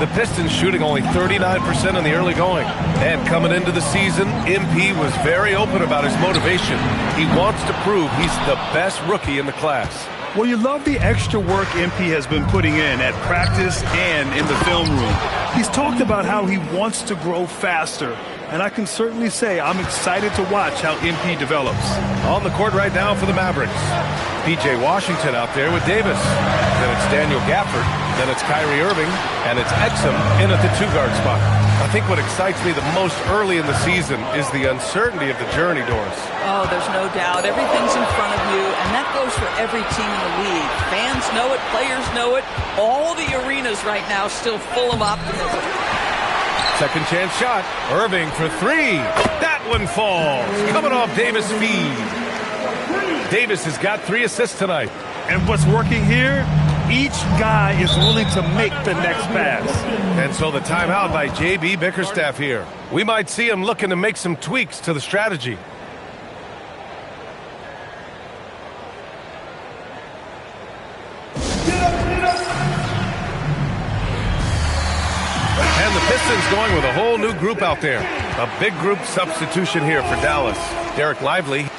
The Pistons shooting only 39% in the early going. And coming into the season, MP was very open about his motivation. He wants to prove he's the best rookie in the class. Well, you love the extra work MP has been putting in at practice and in the film room. He's talked about how he wants to grow faster, and I can certainly say I'm excited to watch how MP develops. On the court right now for the Mavericks, P.J. Washington out there with Davis. Then it's Daniel Gafford. Then it's Kyrie Irving. And it's Exum in at the two-guard spot. I think what excites me the most early in the season is the uncertainty of the journey, Doris. Oh, there's no doubt. Everything's in front of you, and that goes for every team in the league. Fans know it, players know it. All the arenas right now still full of optimism. Second chance shot. Irving for three. That one falls. Coming off Davis' feed. Davis has got 3 assists tonight. And what's working here? Each guy is willing to make the next pass. And so the timeout by J.B. Bickerstaff here. We might see him looking to make some tweaks to the strategy. And the Pistons going with a whole new group out there. A big group substitution here for Dallas. Derek Lively.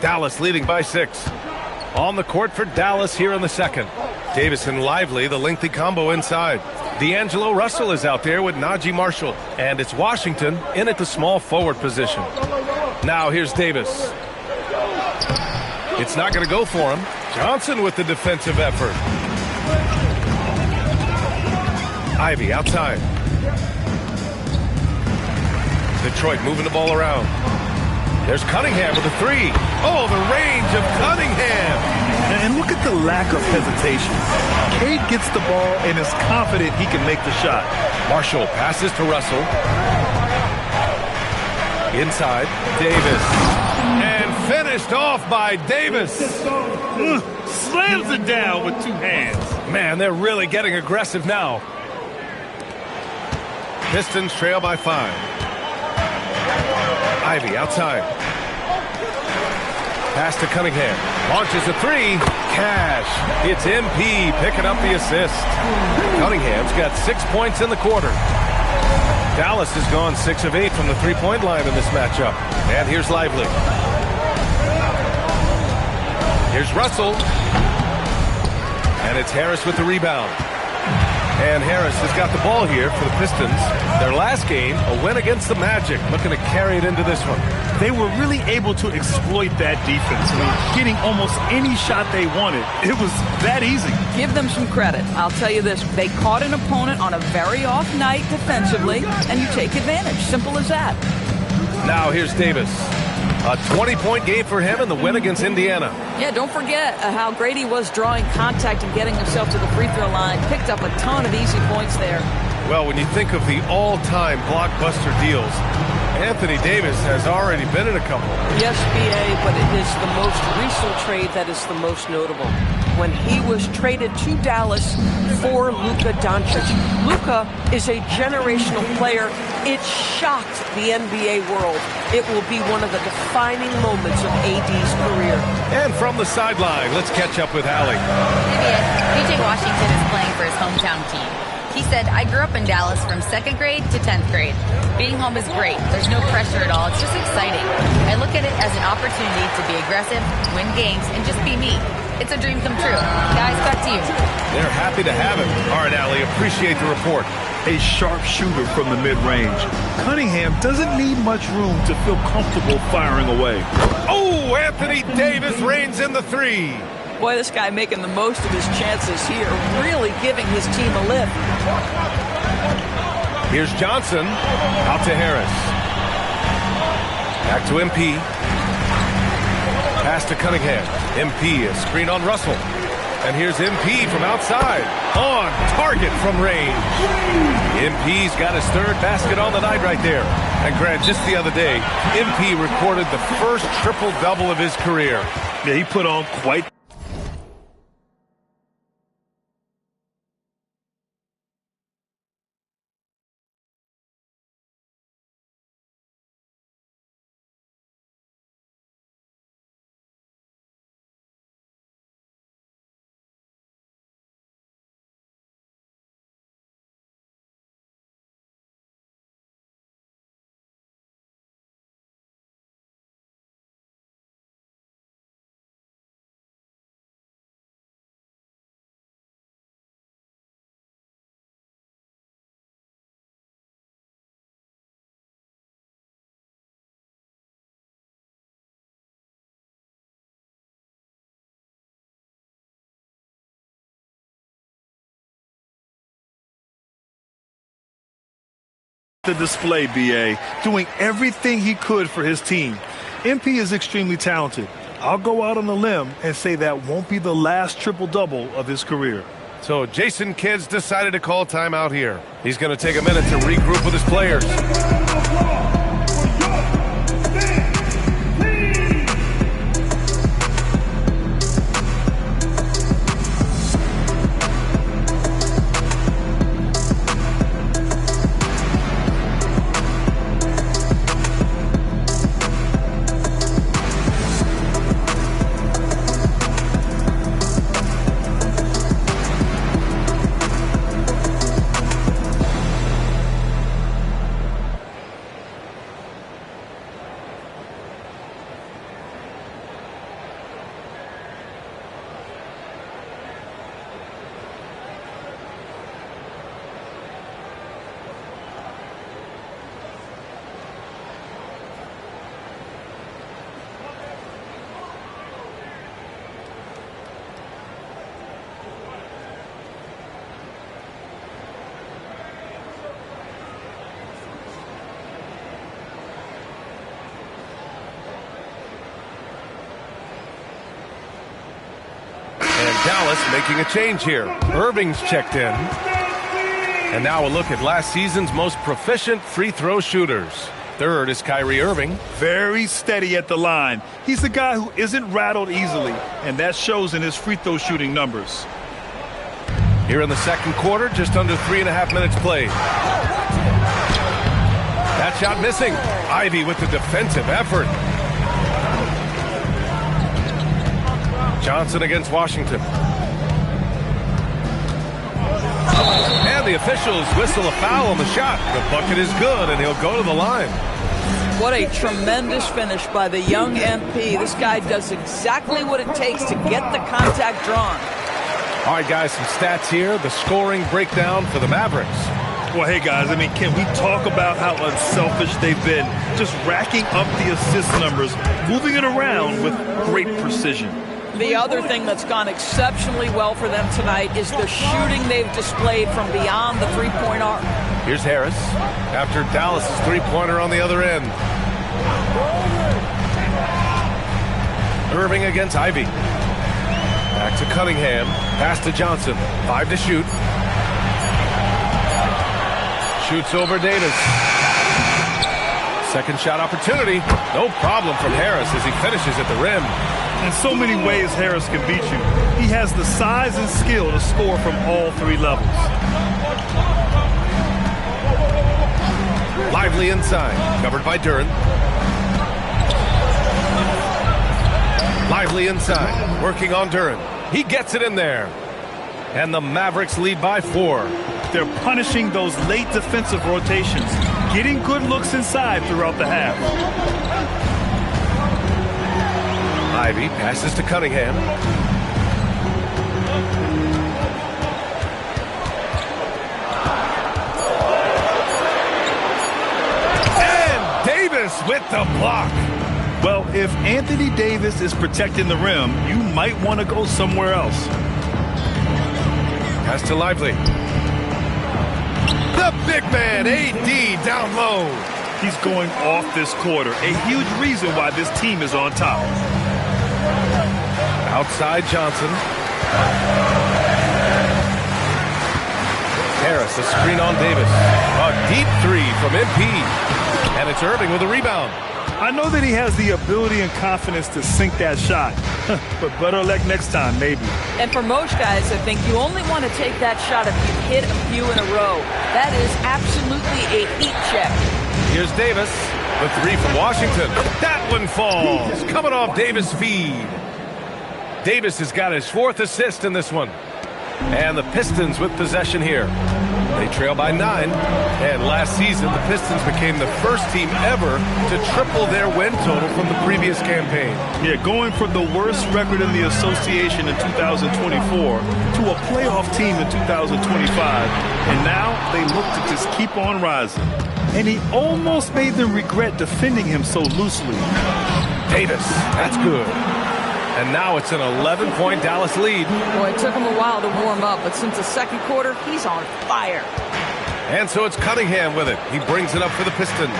Dallas leading by 6. On the court for Dallas here in the second. Davis and Lively, the lengthy combo inside. D'Angelo Russell is out there with Najee Marshall. And it's Washington in at the small forward position. Now here's Davis. It's not going to go for him. Johnson with the defensive effort. Ivy outside. Detroit moving the ball around. There's Cunningham with a 3. Oh, the range of Cunningham. And look at the lack of hesitation. Cade gets the ball and is confident he can make the shot. Marshall passes to Russell. Inside, Davis. And finished off by Davis. Slams it down with 2 hands. Man, they're really getting aggressive now. Pistons trail by 5. Ivy outside. Pass to Cunningham. Launches a 3. Cash. It's MP picking up the assist. Cunningham's got 6 points in the quarter. Dallas has gone 6 of 8 from the three-point line in this matchup. And here's Lively. Here's Russell. And it's Harris with the rebound. And Harris has got the ball here for the Pistons. Their last game, a win against the Magic, looking to carry it into this one. They were really able to exploit that defense. I mean, getting almost any shot they wanted. It was that easy. Give them some credit. I'll tell you this. They caught an opponent on a very off night defensively, and you take advantage. Simple as that. Now here's Davis. A 20-point game for him in the win against Indiana. Yeah, don't forget how great he was drawing contact and getting himself to the free throw line. Picked up a ton of easy points there. Well, when you think of the all-time blockbuster deals, Anthony Davis has already been in a couple. Yes, B.A., but it is the most recent trade that is the most notable. When he was traded to Dallas for Luka Doncic. Luka is a generational player. It shocked the NBA world. It will be one of the defining moments of AD's career. And from the sideline, let's catch up with Allie. P.J. Washington is playing for his hometown team. He said, I grew up in Dallas from 2nd grade to 10th grade. Being home is great. There's no pressure at all. It's just exciting. I look at it as an opportunity to be aggressive, win games, and just be me. It's a dream come true. Guys, back to you. They're happy to have him. All right, Allie, appreciate the report. A sharp shooter from the mid-range. Cunningham doesn't need much room to feel comfortable firing away. Oh, Anthony Davis reigns in the 3. Boy, this guy making the most of his chances here, really giving his team a lift. Here's Johnson, out to Harris. Back to MP. Pass to Cunningham. MP, a screen on Russell. And here's MP from outside. On target from range. MP's got his 3rd basket on the night right there. And Grant, just the other day, MP recorded the first triple-double of his career. Yeah, he put on quite The display, B.A., doing everything he could for his team. MP is extremely talented. I'll go out on a limb and say that won't be the last triple-double of his career. So Jason Kidd's decided to call timeout here. He's going to take a minute to regroup with his players. Dallas making a change here. Irving's checked in. And now a look at last season's most proficient free throw shooters. Third is Kyrie Irving. Very steady at the line. He's the guy who isn't rattled easily, and that shows in his free throw shooting numbers. Here in the second quarter, just under 3.5 minutes played. That shot missing. Ivy with the defensive effort. Johnson against Washington. And the officials whistle a foul on the shot. The bucket is good, and he'll go to the line. What a tremendous finish by the young MP. This guy does exactly what it takes to get the contact drawn. All right, guys, some stats here. The scoring breakdown for the Mavericks. Well, hey, guys, I mean, can we talk about how unselfish they've been? Just racking up the assist numbers, moving it around with great precision. The other thing that's gone exceptionally well for them tonight is the shooting they've displayed from beyond the three-point arc. Here's Harris after Dallas' three-pointer on the other end. Irving against Ivy. Back to Cunningham. Pass to Johnson. 5 to shoot. Shoots over Davis. Second shot opportunity. No problem from Harris as he finishes at the rim. In so many ways, Harris can beat you. He has the size and skill to score from all three levels. Lively inside. Covered by Duren. Lively inside. Working on Duren. He gets it in there. And the Mavericks lead by 4. They're punishing those late defensive rotations, getting good looks inside throughout the half. Ivy passes to Cunningham. And Davis with the block. Well, if Anthony Davis is protecting the rim, you might want to go somewhere else. Pass to Lively. The big man, AD, down low. He's going off this quarter, a huge reason why this team is on top. Outside Johnson. Harris, a screen on Davis. A deep three from MP. And it's Irving with a rebound. I know that he has the ability and confidence to sink that shot, but better luck next time, maybe. And for most guys, I think you only want to take that shot if you hit a few in a row. That is absolutely a heat check. Here's Davis, the three from Washington. That one falls, coming off Davis' feed. Davis has got his 4th assist in this one. And the Pistons with possession here. They trail by 9. And last season, the Pistons became the first team ever to triple their win total from the previous campaign. Yeah, going from the worst record in the association in 2024 to a playoff team in 2025. And now they look to just keep on rising. And he almost made them regret defending him so loosely. Davis, that's good. And now it's an 11-point Dallas lead. Boy, it took him a while to warm up, but since the second quarter, he's on fire. And so it's Cunningham with it. He brings it up for the Pistons.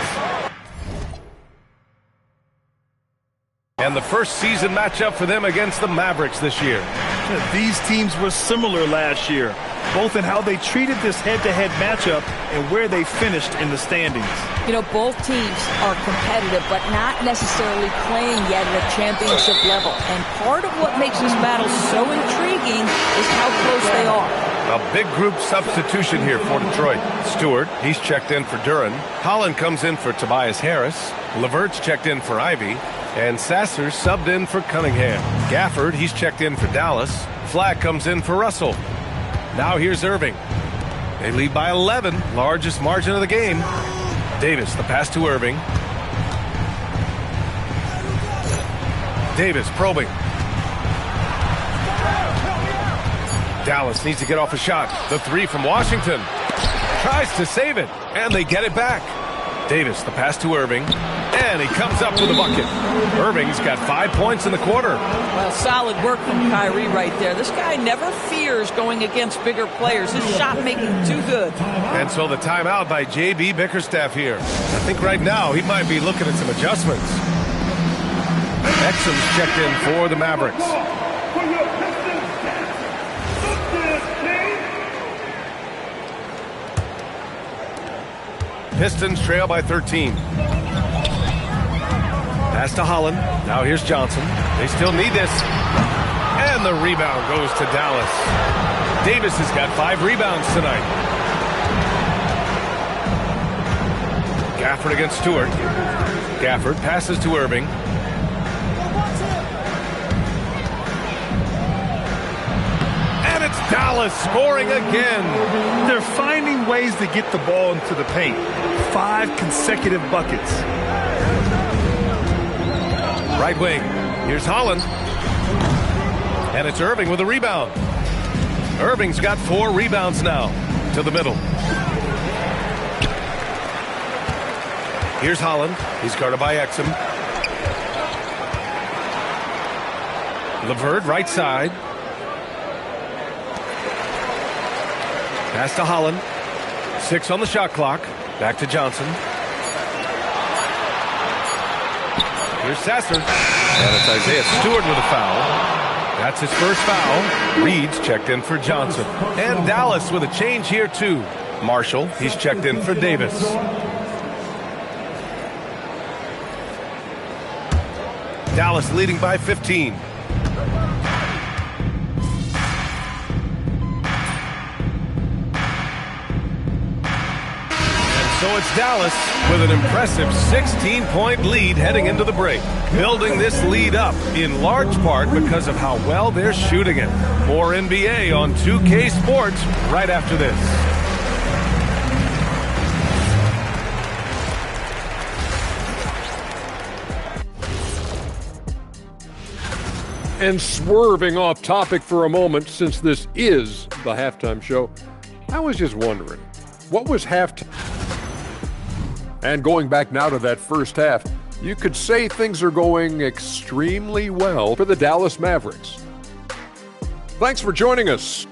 And the first season matchup for them against the Mavericks this year. These teams were similar last year, both in how they treated this head-to-head matchup and where they finished in the standings. You know, both teams are competitive, but not necessarily playing yet at a championship level. And part of what makes this battle so intriguing is how close they are. A big group substitution here for Detroit. Stewart, he's checked in for Duren. Holland comes in for Tobias Harris. Levert's checked in for Ivy. And Sasser subbed in for Cunningham. Gafford, he's checked in for Dallas. Flack comes in for Russell. Now here's Irving. They lead by 11, largest margin of the game. Davis, the pass to Irving. Davis probing. Dallas needs to get off a shot. The three from Washington. Tries to save it, and they get it back. Davis, the pass to Irving. And he comes up with a bucket. Irving's got 5 points in the quarter. Well, solid work from Kyrie right there. This guy never fears going against bigger players. His shot making too good. And so the timeout by J.B. Bickerstaff here. I think right now he might be looking at some adjustments. Exum's checked in for the Mavericks. Pistons trail by 13. Pass to Holland. Now here's Johnson. They still need this. And the rebound goes to Dallas. Davis has got 5 rebounds tonight. Gafford against Stewart. Gafford passes to Irving. And it's Dallas scoring again. They're finding ways to get the ball into the paint. 5 consecutive buckets. Right wing. Here's Holland. And it's Irving with a rebound. Irving's got 4 rebounds now. To the middle. Here's Holland. He's guarded by Exum. Levert right side. Pass to Holland. 6 on the shot clock. Back to Johnson. Here's Sasser. And it's Isaiah Stewart with a foul. That's his first foul. Reed's checked in for Johnson. And Dallas with a change here too. Marshall, he's checked in for Davis. Dallas leading by 15. So it's Dallas with an impressive 16-point lead heading into the break. Building this lead up in large part because of how well they're shooting it. More NBA on 2K Sports right after this. And swerving off topic for a moment, since this is the halftime show, I was just wondering, what was halftime? And going back now to that first half, you could say things are going extremely well for the Dallas Mavericks. Thanks for joining us.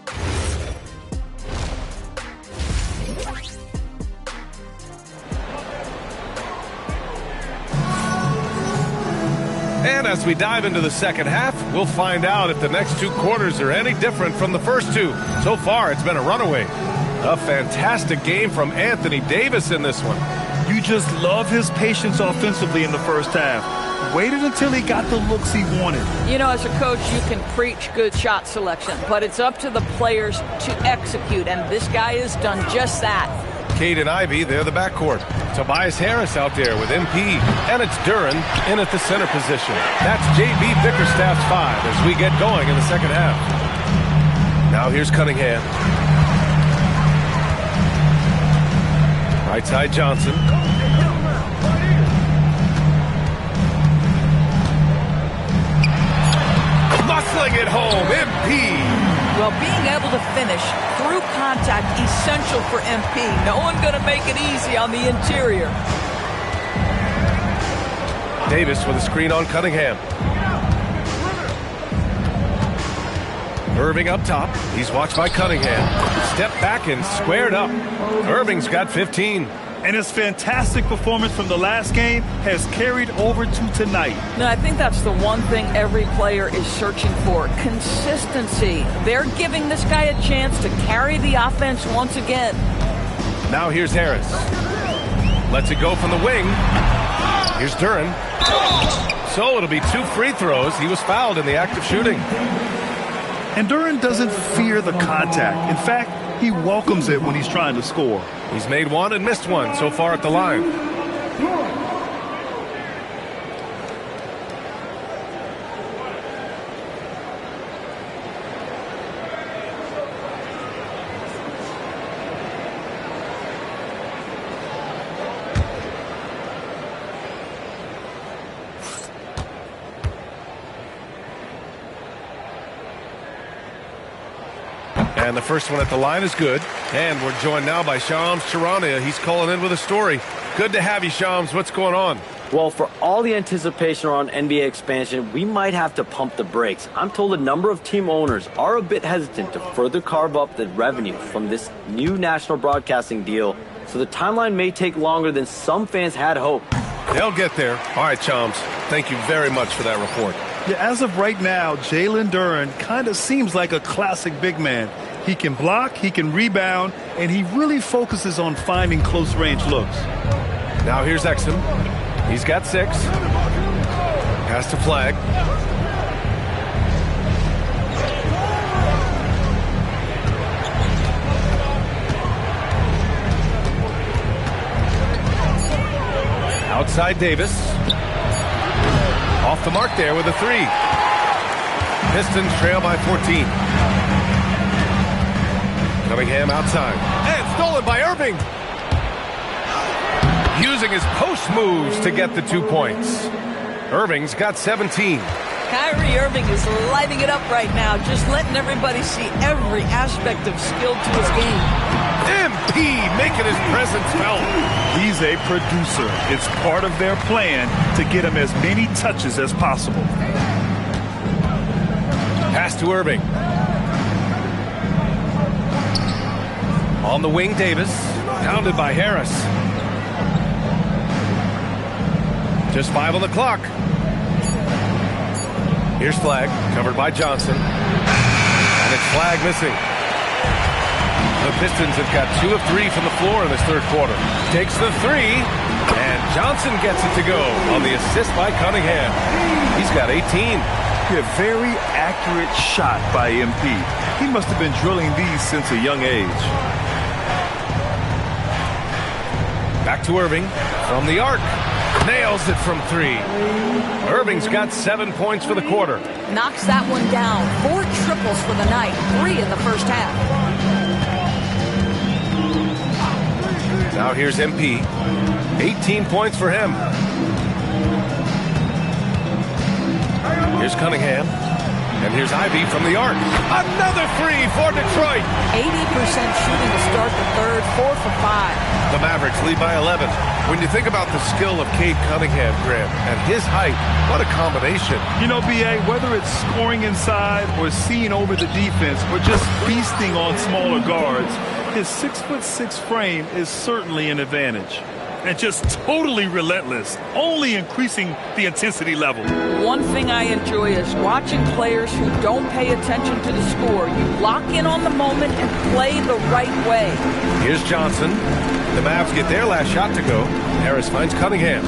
And as we dive into the second half, we'll find out if the next 2 quarters are any different from the first 2. So far, it's been a runaway. A fantastic game from Anthony Davis in this one. You just love his patience offensively in the first half. Waited until he got the looks he wanted. You know, as a coach, you can preach good shot selection, but it's up to the players to execute, and this guy has done just that. Cade and Ivy, they're the backcourt. Tobias Harris out there with MP. And it's Duren in at the center position. That's J.B. Bickerstaff's 5 as we get going in the second half. Now here's Cunningham. Right side Johnson. Muscling it home, MP. Well, being able to finish through contact, essential for MP. No one going to make it easy on the interior. Davis with a screen on Cunningham. Irving up top. He's watched by Cunningham. Step back and squared up. Irving's got 15. And his fantastic performance from the last game has carried over to tonight. Now, I think that's the one thing every player is searching for, consistency. They're giving this guy a chance to carry the offense once again. Now here's Harris. Lets it go from the wing. Here's Duren. So it'll be 2 free throws. He was fouled in the act of shooting. And Duren doesn't fear the contact. In fact, he welcomes it when he's trying to score. He's made 1 and missed 1 so far at the line. And the first one at the line is good. And we're joined now by Shams Charania. He's calling in with a story. Good to have you, Shams. What's going on? Well, for all the anticipation around NBA expansion, we might have to pump the brakes. I'm told a number of team owners are a bit hesitant to further carve up the revenue from this new national broadcasting deal, so the timeline may take longer than some fans had hoped. They'll get there. All right, Shams. Thank you very much for that report. Yeah, as of right now, Jalen Duren kind of seems like a classic big man. He can block, he can rebound, and he really focuses on finding close-range looks. Now here's Exum. He's got 6. Pass to Flag. Outside Davis. Off the mark there with a 3. Pistons trail by 14. Cunningham outside. And stolen by Irving. Using his post moves to get the 2 points. Irving's got 17. Kyrie Irving is lighting it up right now, just letting everybody see every aspect of skill to his game. MP making his presence felt. He's a producer. It's part of their plan to get him as many touches as possible. Pass to Irving. On the wing, Davis. Pounded by Harris. Just 5 on the clock. Here's Flag, covered by Johnson. And it's Flag missing. The Pistons have got 2 of 3 from the floor in this third quarter. Takes the 3, and Johnson gets it to go on the assist by Cunningham. He's got 18. A very accurate shot by MP. He must have been drilling these since a young age. Back to Irving from the arc. Nails it from 3. Irving's got 7 points for the quarter. Knocks that one down. 4 triples for the night. 3 in the first half. Now here's MP. 18 points for him. Here's Cunningham. And here's Ivy from the arc. Another 3 for Detroit. 80% shooting to start the third. 4 for 5. The Mavericks lead by 11. When you think about the skill of Cade Cunningham, Graham, and his height, what a combination. You know, B.A., whether it's scoring inside or seeing over the defense or just feasting on smaller guards, his 6'6" frame is certainly an advantage. And just totally relentless, only increasing the intensity level. One thing I enjoy is watching players who don't pay attention to the score. You lock in on the moment and play the right way. Here's Johnson. The Mavs get their last shot to go. Harris finds Cunningham.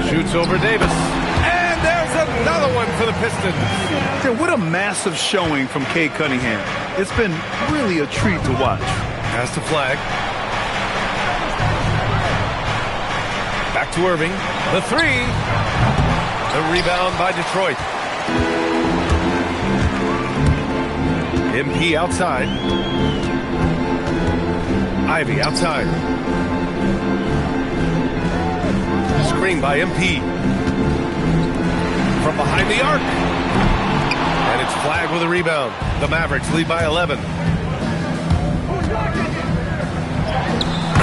Shoots over Davis. And there's another one for the Pistons. Yeah, what a massive showing from Cade Cunningham. It's been really a treat to watch. Pass to Flag. Back to Irving. The 3. The rebound by Detroit. MP outside. Ivy outside. Screen by MP. From behind the arc. And it's Flag with a rebound. The Mavericks lead by 11.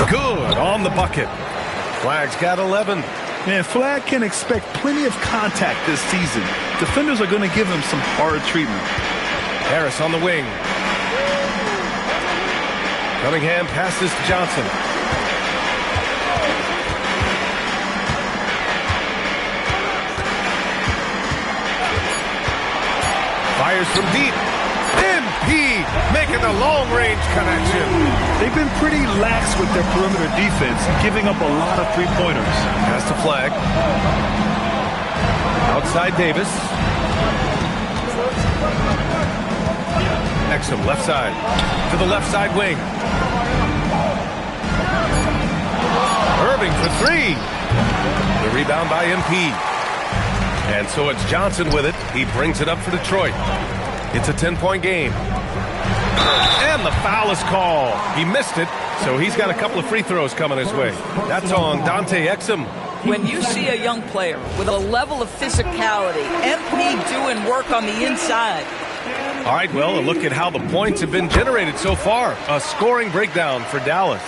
Good on the bucket. Flag's got 11. Man, Flag can expect plenty of contact this season. defenders are going to give him some hard treatment. Harris on the wing. Cunningham passes to Johnson. Fires from deep. MP making the long-range connection. They've been pretty lax with their perimeter defense, giving up a lot of three-pointers. Pass to Flag. Outside Davis. Exum left side. To the left side wing. Irving for three. The rebound by MP. And so it's Johnson with it. He brings it up for Detroit. It's a 10-point game. And the foul is called. He missed it, so he's got a couple of free throws coming his way. That's on Dante Exum. When you see a young player with a level of physicality, MP doing work on the inside. All right, well, a look at how the points have been generated so far. A scoring breakdown for Dallas.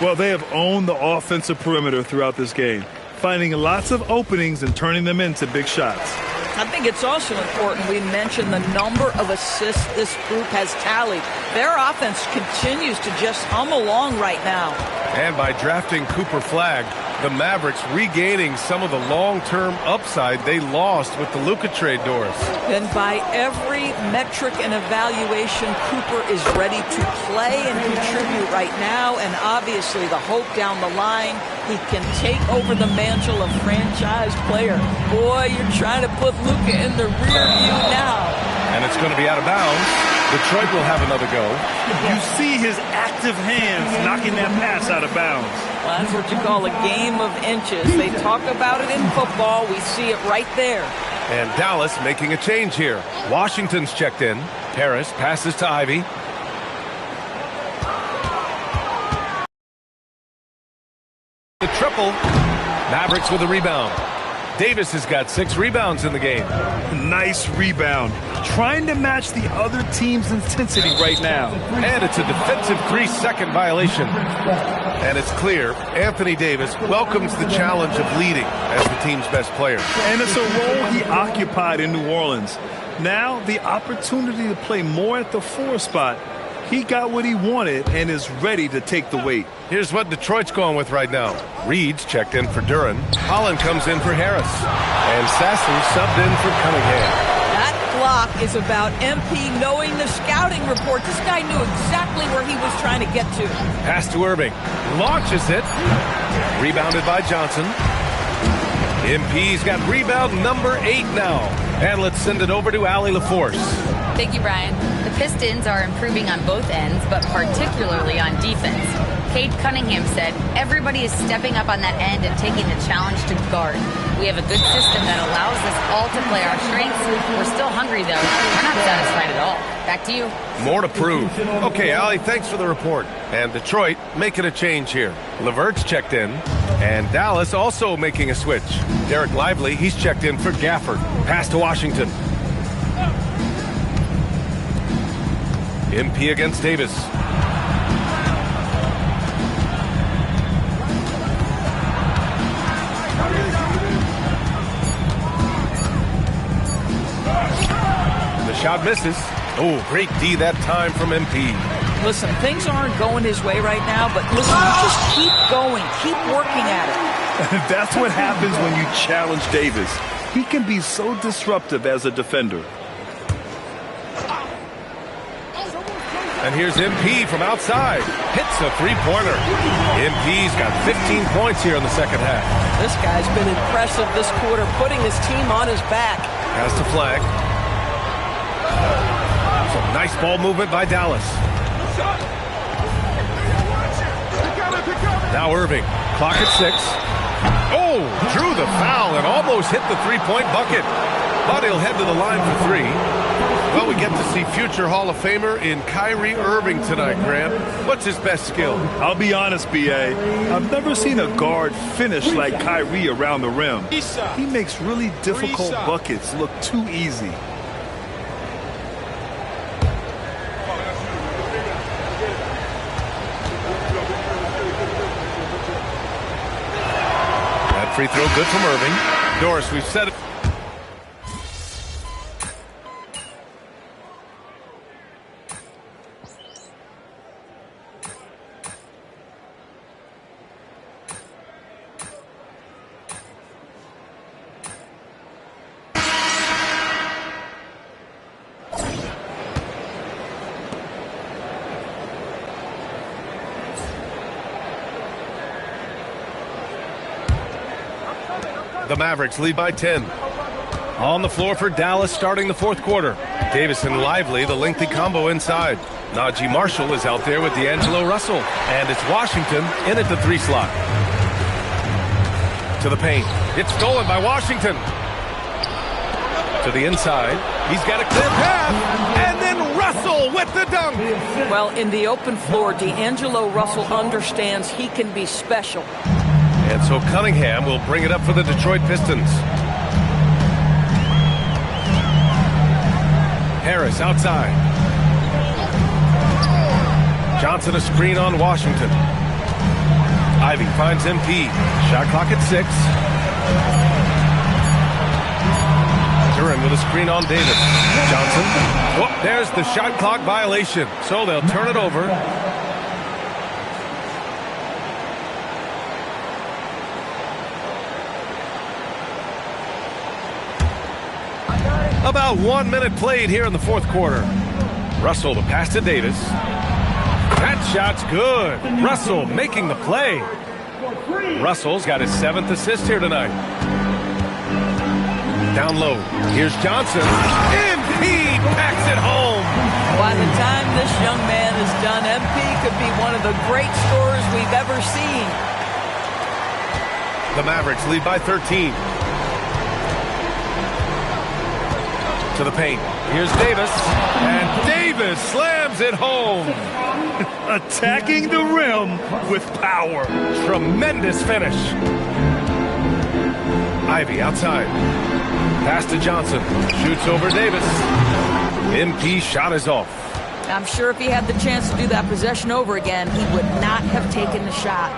Well, they have owned the offensive perimeter throughout this game, finding lots of openings and turning them into big shots. I think it's also important we mention the number of assists this group has tallied. Their offense continues to just hum along right now. And by drafting Cooper Flag, the Mavericks regaining some of the long-term upside they lost with the Luka trade, Doris. And by every metric and evaluation, Cooper is ready to play and contribute right now. And obviously the hope down the line, he can take over the mantle of franchise player. Boy, you're trying to put Luka in the rear view now. And it's going to be out of bounds. Detroit will have another go. You see his active hands knocking that pass out of bounds. Well, that's what you call a game of inches. They talk about it in football. We see it right there. And Dallas making a change here. Washington's checked in. Harris passes to Ivy. The triple. Mavericks with a rebound. Davis has got 6 rebounds in the game. Nice rebound. Trying to match the other team's intensity right now. And it's a defensive 3-second violation. And it's clear Anthony Davis welcomes the challenge of leading as the team's best player. And it's a role he occupied in New Orleans. Now the opportunity to play more at the 4 spot. He got what he wanted and is ready to take the weight. Here's what Detroit's going with right now. Reed's checked in for Duran. Holland comes in for Harris. And Sasser subbed in for Cunningham. That block is about MP knowing the scouting report. This guy knew exactly where he was trying to get to. Pass to Irving. Launches it. Rebounded by Johnson. MP's got rebound number 8 now. And let's send it over to Allie LaForce. Thank you, Brian. The Pistons are improving on both ends, but particularly on defense. Cade Cunningham said, everybody is stepping up on that end and taking the challenge to guard. We have a good system that allows us all to play our strengths. We're still hungry, though. We're not satisfied at all. Back to you. More to prove. Okay, Allie, thanks for the report. And Detroit making a change here. LeVert's checked in. And Dallas also making a switch. Derek Lively, he's checked in for Gafford. Pass to Washington. MP against Davis. The shot misses. Oh, great D that time from MP. Listen, things aren't going his way right now, but listen, you just keep going. Keep working at it. That's what happens when you challenge Davis. He can be so disruptive as a defender. And here's MP from outside. Hits a three-pointer. MP's got 15 points here in the second half. This guy's been impressive this quarter, putting his team on his back. Pass to Flag. Some nice ball movement by Dallas. Now Irving. Clock at 6. Oh, drew the foul and almost hit the three-point bucket. But he'll head to the line for 3. Well, we get to see future Hall of Famer in Kyrie Irving tonight, Graham. What's his best skill? I'll be honest, B.A. I've never seen a guard finish like Kyrie around the rim. He makes really difficult buckets look too easy. That free throw good from Irving. Doris, we've said it. The Mavericks lead by 10. On the floor for Dallas starting the fourth quarter. Davis and Lively, the lengthy combo inside. Najee Marshall is out there with D'Angelo Russell. And it's Washington in at the 3 slot. To the paint. It's stolen by Washington. To the inside. He's got a clear path. And then Russell with the dunk. Well, in the open floor, D'Angelo Russell understands he can be special. And so Cunningham will bring it up for the Detroit Pistons. Harris outside. Johnson a screen on Washington. Ivy finds MP. Shot clock at 6. Duran with a screen on Davis. Johnson. Oh, there's the shot clock violation. So they'll turn it over. About 1 minute played here in the fourth quarter. Russell the pass to Davis. That shot's good. Russell making the play. Russell's got his 7th assist here tonight. Down low. Here's Johnson. MP packs it home. By the time this young man is done, MP could be one of the great scorers we've ever seen. The Mavericks lead by 13. To the paint. Here's Davis. And Davis slams it home. Attacking the rim with power. Tremendous finish. Ivy outside. Pass to Johnson. Shoots over Davis. MP shot is off. I'm sure if he had the chance to do that possession over again, he would not have taken the shot.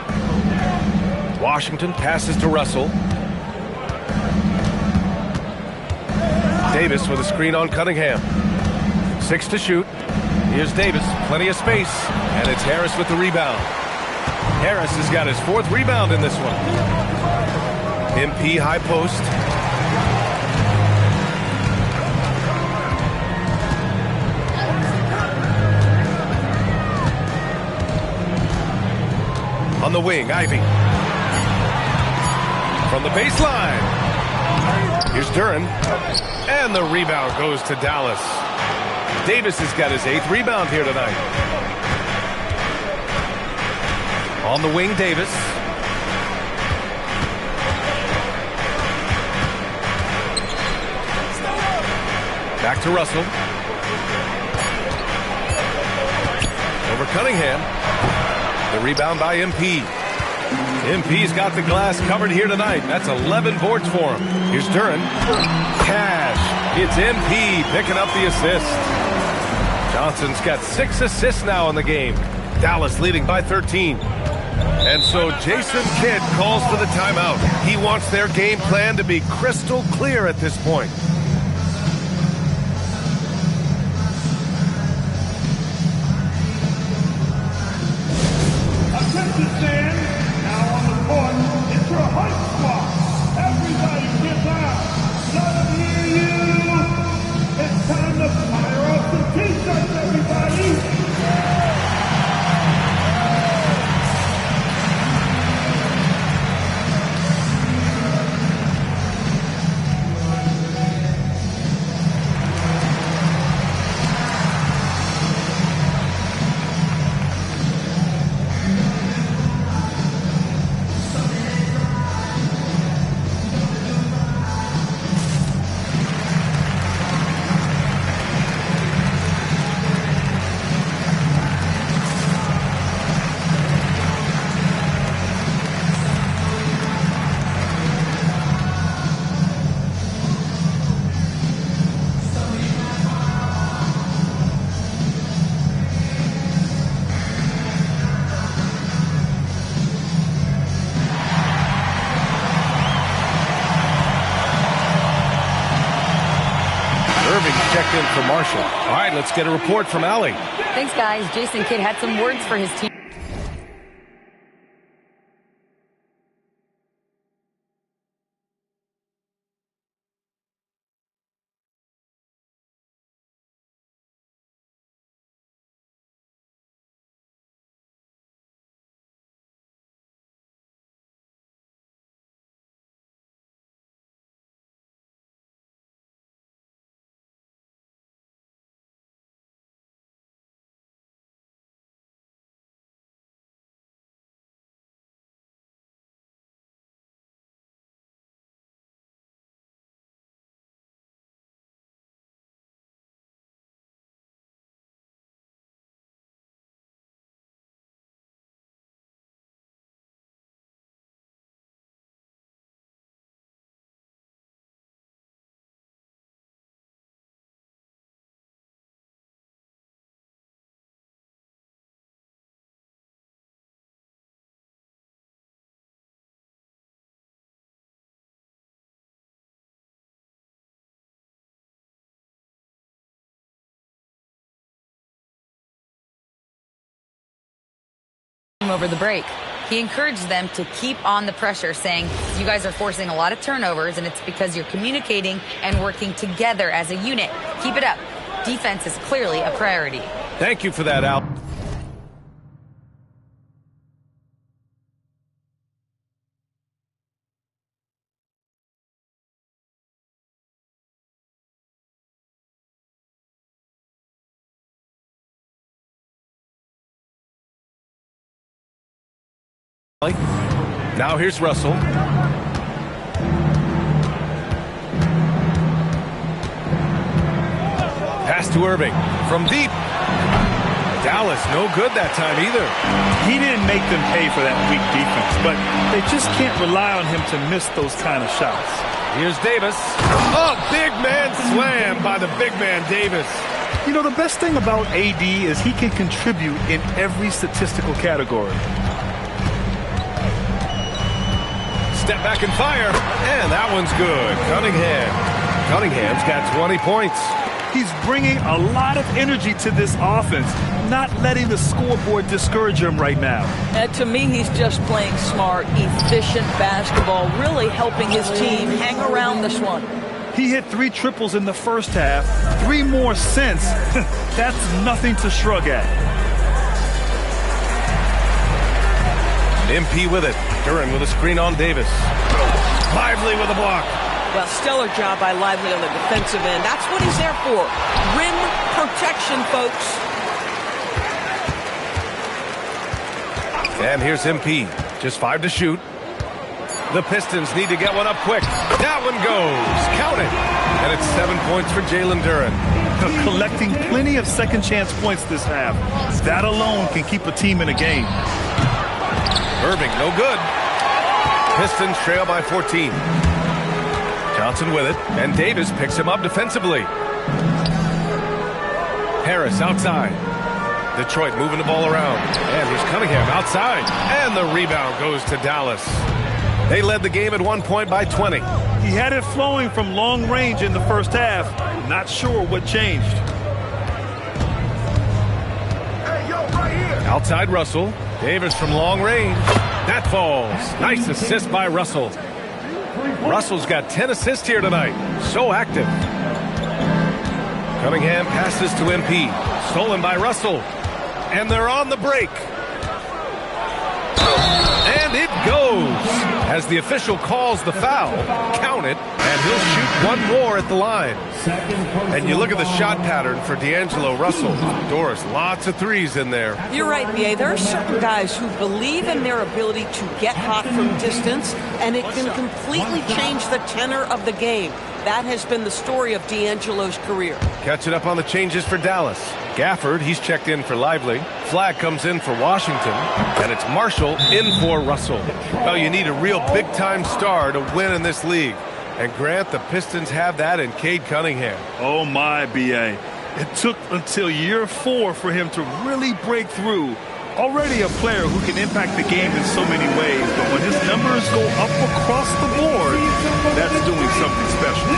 Washington passes to Russell. Davis with a screen on Cunningham. 6 to shoot. Here's Davis. Plenty of space. And it's Harris with the rebound. Harris has got his 4th rebound in this one. MP high post. On the wing, Ivy. From the baseline. Here's Duran. And the rebound goes to Dallas. Davis has got his 8th rebound here tonight. On the wing, Davis. Back to Russell. Over Cunningham. The rebound by MP. MP's got the glass covered here tonight. That's 11 boards for him. Here's Duran. Cash. It's MP picking up the assist. Johnson's got 6 assists now in the game. Dallas leading by 13. And so Jason Kidd calls for the timeout. He wants their game plan to be crystal clear at this point. Attention fans, now on the court, it's your hype squad. Everybody get out. Let them hear you. It's time to fire up the t-shirts, everybody. Checked in for Marshall. All right, let's get a report from Allie. Thanks, guys. Jason Kidd had some words for his team. over the break. He encouraged them to keep on the pressure, saying, you guys are forcing a lot of turnovers, and it's because you're communicating and working together as a unit. Keep it up. Defense is clearly a priority. Thank you for that, Al. Now here's Russell. Pass to Irving from deep. Dallas no good that time either. He didn't make them pay for that weak defense, but they just can't rely on him to miss those kind of shots. Here's Davis. Oh, big man slam by the big man Davis. You know, the best thing about AD is he can contribute in every statistical category. Step back and fire, and that one's good. Cunningham's got 20 points. He's bringing a lot of energy to this offense, not letting the scoreboard discourage him right now. And to me, he's just playing smart, efficient basketball, really helping his team hang around this one. He hit 3 triples in the first half, 3 more since. That's nothing to shrug at. MP with it. Duran with a screen on Davis. Lively with a block. Well, stellar job by Lively on the defensive end. That's what he's there for. Rim protection, folks. And here's MP. Just 5 to shoot. The Pistons need to get one up quick. That one goes. Count it. And it's 7 points for Jalen Duran. Collecting plenty of second chance points this half. That alone can keep a team in a game. Irving, no good. Pistons trail by 14. Johnson with it, and Davis picks him up defensively. Harris outside. Detroit moving the ball around. And here's Cunningham outside. And the rebound goes to Dallas. They led the game at 1 point by 20. He had it flowing from long range in the first half. Not sure what changed. Hey, yo, right here. Outside Russell. Davis from long range. That falls. Nice assist by Russell. Russell's got 10 assists here tonight. So active. Cunningham passes to MP. Stolen by Russell. And they're on the break. And it goes. As the official calls the foul, count it, and he'll shoot one more at the line. And you look at the shot pattern for D'Angelo Russell. Doris, lots of threes in there. You're right, B.A. There are certain guys who believe in their ability to get hot from distance, and it can completely change the tenor of the game. That has been the story of D'Angelo's career. Catching up on the changes for Dallas. Gafford, he's checked in for Lively. Flag comes in for Washington. And it's Marshall in for Russell. Well, you need a real big-time star to win in this league. And Grant, the Pistons have that in Cade Cunningham. Oh, my, B.A. It took until year 4 for him to really break through. Already a player who can impact the game in so many ways, but when his numbers go up across the board, that's doing something special.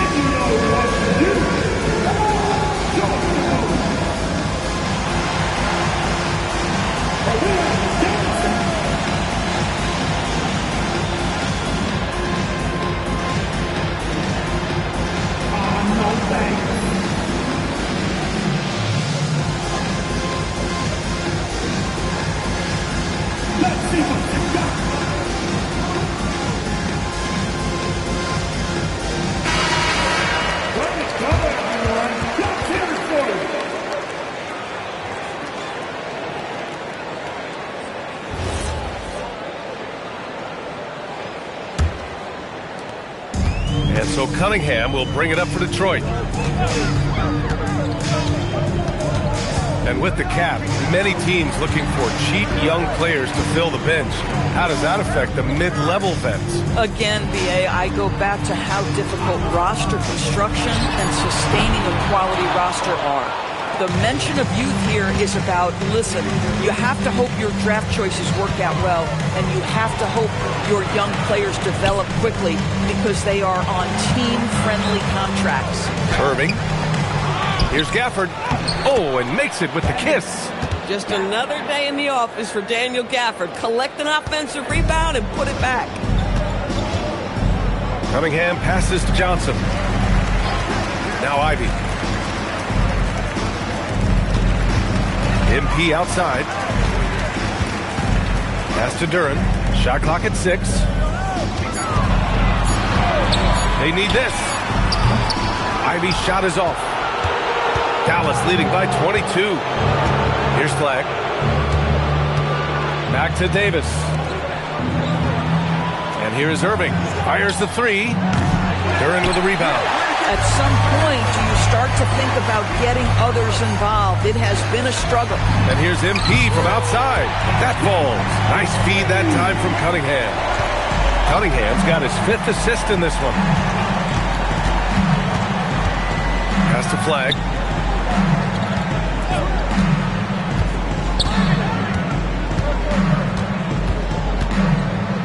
Let's see what you got. Let's go, everyone. Let's hear it for you. And so Cunningham will bring it up for Detroit. And with the cap, many teams looking for cheap young players to fill the bench. How does that affect the mid-level vets? Again, B.A., I go back to how difficult roster construction and sustaining a quality roster are. The mention of youth here is about, listen, you have to hope your draft choices work out well, and you have to hope your young players develop quickly because they are on team-friendly contracts. Irving. Here's Gafford. Oh, and makes it with the kiss. Just another day in the office for Daniel Gafford. Collect an offensive rebound and put it back. Cunningham passes to Johnson. Now Ivy. MP outside. Pass to Duran. Shot clock at 6. They need this. Ivy's shot is off. Dallas leading by 22. Here's Flag. Back to Davis. And here is Irving. Fires the 3. Duran with a rebound. At some point, do you start to think about getting others involved? It has been a struggle. And here's MP from outside. That falls. Nice feed that time from Cunningham. Cunningham's got his 5th assist in this one. Pass to Flag.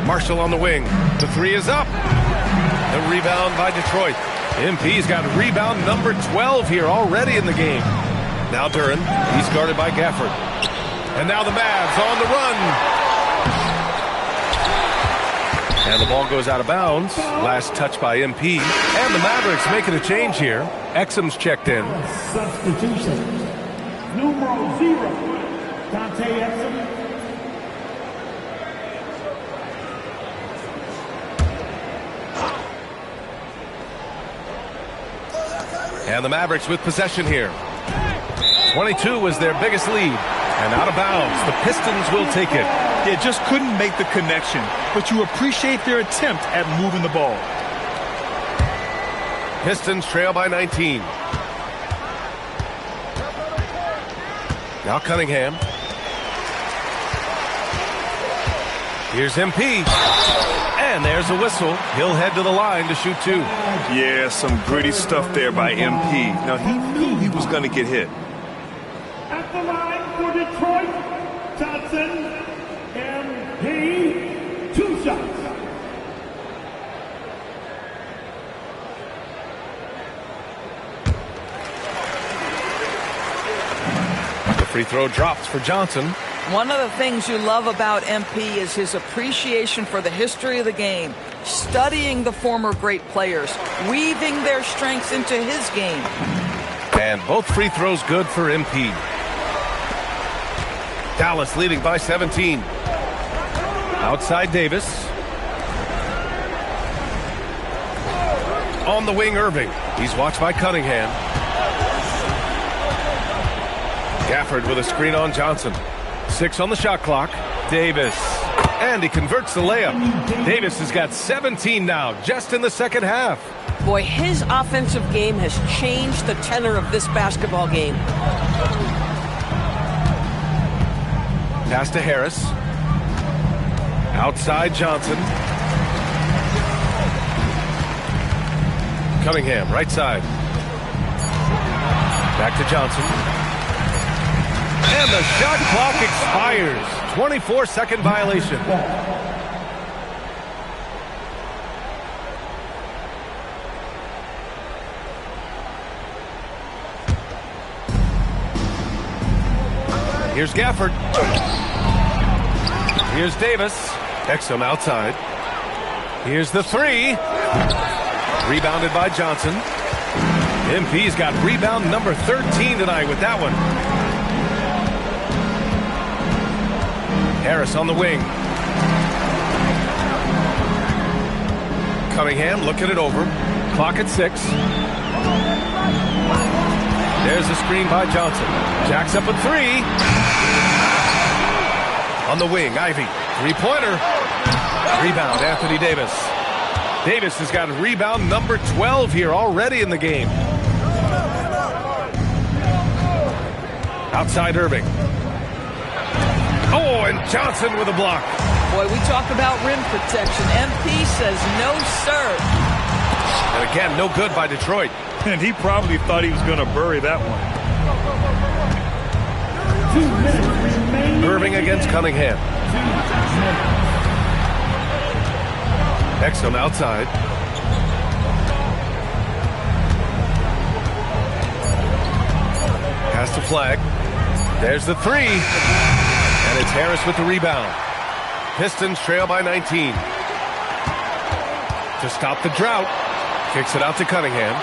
Marshall on the wing. The 3 is up. The rebound by Detroit. MP's got rebound number 12 here already in the game. Now Duran. He's guarded by Gafford. And now the Mavs on the run. And the ball goes out of bounds. Last touch by MP. And the Mavericks making a change here. Exum's checked in. Substitution. Numero 0. Dante Exum. And the Mavericks with possession here. 22 was their biggest lead. And out of bounds, the Pistons will take it. Yeah, just couldn't make the connection, but you appreciate their attempt at moving the ball. Pistons trail by 19. Now Cunningham. Here's MP. And there's a whistle. He'll head to the line to shoot 2. Yeah, some gritty stuff there by MP. Now, he knew he was going to get hit. At the line for Detroit, Johnson, MP, 2 shots. The free throw drops for Johnson. One of the things you love about MP is his appreciation for the history of the game, studying the former great players, weaving their strengths into his game. And both free throws good for MP. Dallas leading by 17. Outside Davis. On the wing, Irving. He's watched by Cunningham. Gafford with a screen on Johnson. 6 on the shot clock. Davis. And he converts the layup. Davis has got 17 now, just in the second half. Boy, his offensive game has changed the tenor of this basketball game. Pass to Harris. Outside Johnson. Cunningham, right side. Back to Johnson. And the shot clock expires. 24-second violation. Here's Gafford. Here's Davis. Exum outside. Here's the 3. Rebounded by Johnson. MP's got rebound number 13 tonight with that one. Harris on the wing. Cunningham looking it over. Clock at 6. There's a screen by Johnson. Jacks up a 3. On the wing, Ivy. Three-pointer. Rebound, Anthony Davis. Davis has got rebound number 12 here already in the game. Outside Irving. Oh, and Johnson with a block. Boy, we talk about rim protection. MP says no, sir. And again, no good by Detroit. And he probably thought he was going to bury that one. 2 minutes remaining. Irving against Cunningham. Exum outside. Pass to Flag. There's the three. And it's Harris with the rebound. Pistons trail by 19. To stop the drought. Kicks it out to Cunningham.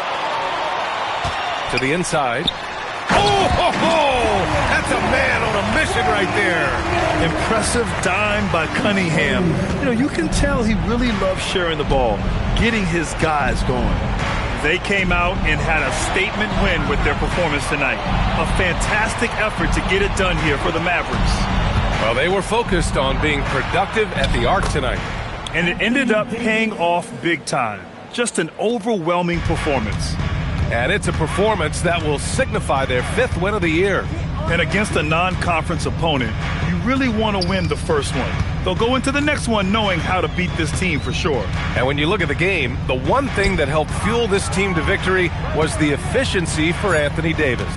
To the inside. Oh! That's a man on a mission right there. Impressive dime by Cunningham. You know, you can tell he really loves sharing the ball, getting his guys going. They came out and had a statement win with their performance tonight. A fantastic effort to get it done here for the Mavericks. Well, they were focused on being productive at the arc tonight. And it ended up paying off big time. Just an overwhelming performance. And it's a performance that will signify their 5th win of the year. And against a non-conference opponent, you really want to win the first one. They'll go into the next one knowing how to beat this team for sure. And when you look at the game, the one thing that helped fuel this team to victory was the efficiency for Anthony Davis.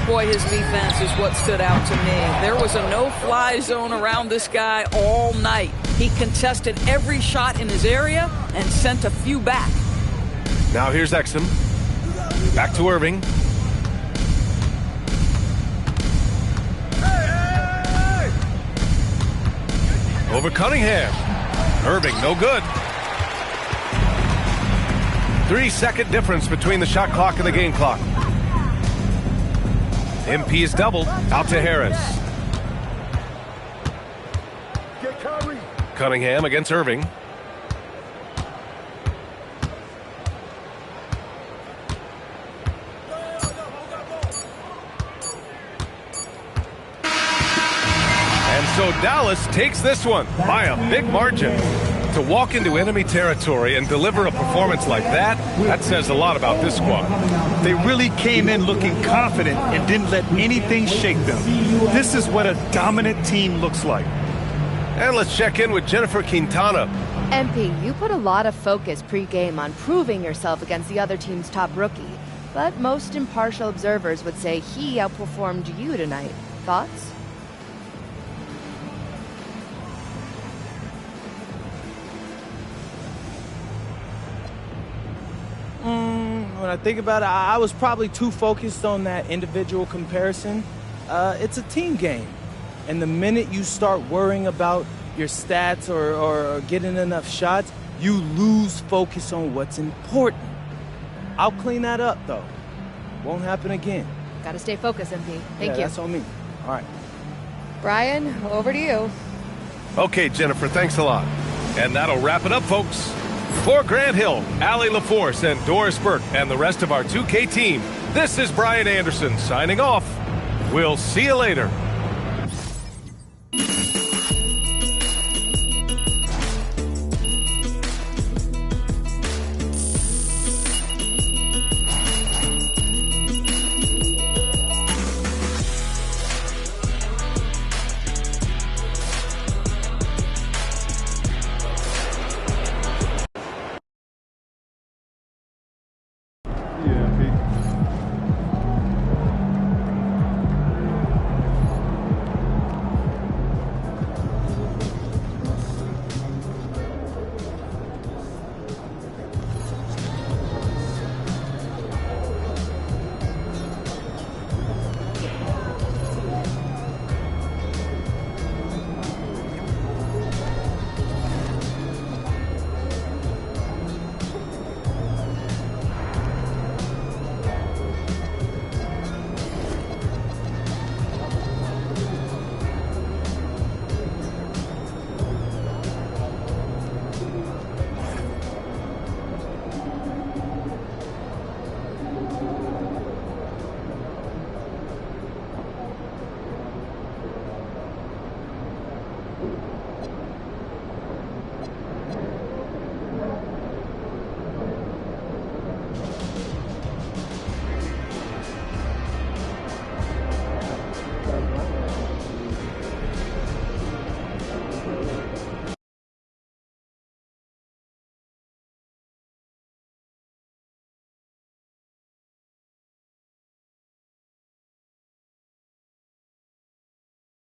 Boy, his defense is what stood out to me. There was a no-fly zone around this guy all night. He contested every shot in his area and sent a few back. Now here's Exum. Back to Irving. Over Cunningham. Irving, no good. 3-second difference between the shot clock and the game clock. MP is doubled. Out to Harris. Cunningham against Irving. And so Dallas takes this one by a big margin. To walk into enemy territory and deliver a performance like that, that says a lot about this squad. They really came in looking confident and didn't let anything shake them. This is what a dominant team looks like. And let's check in with Jennifer Quintana. MP, you put a lot of focus pre-game on proving yourself against the other team's top rookie, but most impartial observers would say he outperformed you tonight. Thoughts? When I think about it, I was probably too focused on that individual comparison. It's a team game. And the minute you start worrying about your stats or getting enough shots, you lose focus on what's important. I'll clean that up, though. Won't happen again. Got to stay focused, MP. Thank you. That's on me. All right. Brian, over to you. Okay, Jennifer, thanks a lot. And that'll wrap it up, folks. For Grant Hill, Allie LaForce, and Doris Burke, and the rest of our 2K team, this is Brian Anderson signing off. We'll see you later.